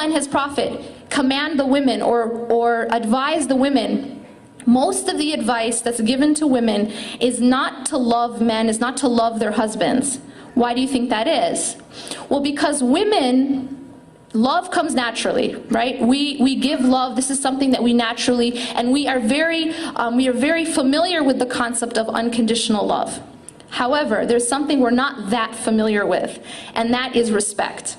and his prophet command the women or advise the women, most of the advice that's given to women is not to love men, is not to love their husbands. Why do you think that is? Well, because women, love comes naturally, right? We give love. This is something that we naturally, and we are very familiar with the concept of unconditional love. However, there's something we're not that familiar with, and that is respect.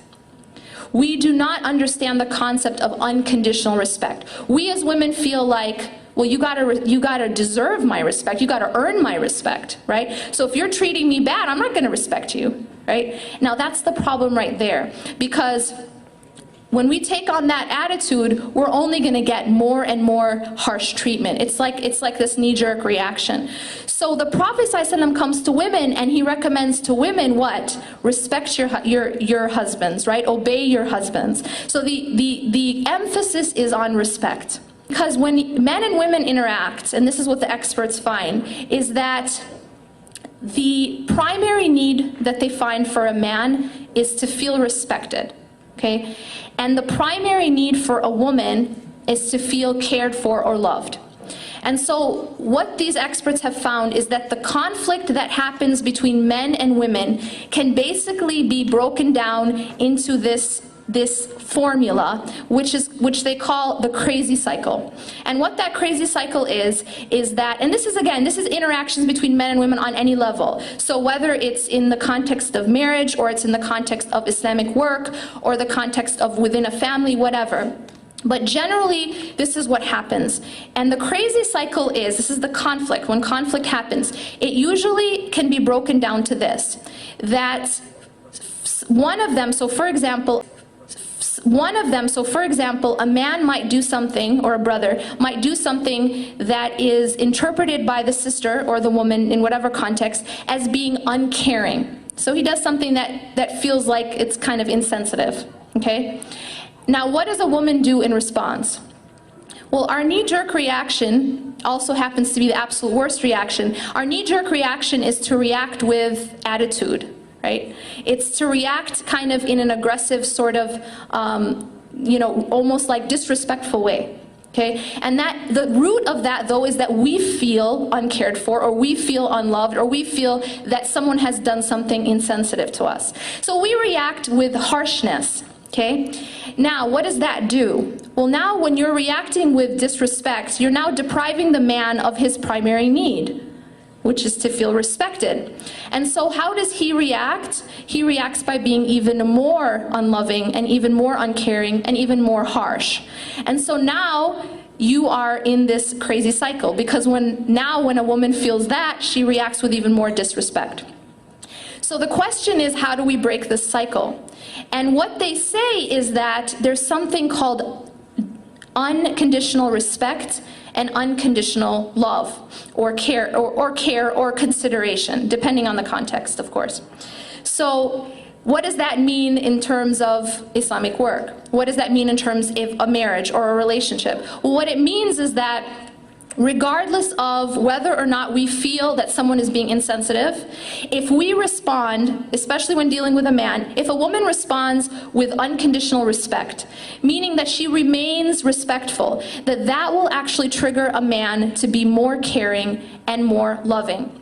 We do not understand the concept of unconditional respect. We as women feel like, well, you gotta deserve my respect. You gotta earn my respect, right? So if you're treating me bad, I'm not gonna respect you, right? Now that's the problem right there, because when we take on that attitude, we're only going to get more and more harsh treatment. It's like this knee-jerk reaction. So the Prophet ﷺ comes to women and he recommends to women what? Respect your husbands, right? Obey your husbands. So the emphasis is on respect. Because when men and women interact, and this is what the experts find, is that the primary need that they find for a man is to feel respected. Okay? And the primary need for a woman is to feel cared for or loved. And so what these experts have found is that the conflict that happens between men and women can basically be broken down into this formula, which they call the crazy cycle. And what that crazy cycle is that, and this is interactions between men and women on any level. So whether it's in the context of marriage, or it's in the context of Islamic work, or the context of within a family, whatever. But generally, this is what happens. And the crazy cycle this is the conflict. When conflict happens, it usually can be broken down to this, that one of them, so for example, a man might do something, or a brother might do something that is interpreted by the sister or the woman in whatever context as being uncaring. So he does something that feels like it's kind of insensitive, okay? Now, what does a woman do in response? Well, our knee-jerk reaction also happens to be the absolute worst reaction. Our knee-jerk reaction is to react with attitude. Right? It's to react kind of in an aggressive sort of, almost like disrespectful way. Okay? And the root of that, though, is that we feel uncared for, or we feel unloved, or we feel that someone has done something insensitive to us. So we react with harshness. Okay? Now, what does that do? Well, now when you're reacting with disrespect, you're now depriving the man of his primary need, which is to feel respected. And so how does he react? He reacts by being even more unloving and even more uncaring and even more harsh. And so now you are in this crazy cycle, because when a woman feels that, she reacts with even more disrespect. So the question is, how do we break this cycle? And what they say is that there's something called unconditional respect and unconditional love, or care, or consideration, depending on the context, of course. So what does that mean in terms of Islamic work? What does that mean in terms of a marriage or a relationship? Well, what it means is that regardless of whether or not we feel that someone is being insensitive, if we respond, especially when dealing with a man, if a woman responds with unconditional respect, meaning that she remains respectful, that will actually trigger a man to be more caring and more loving.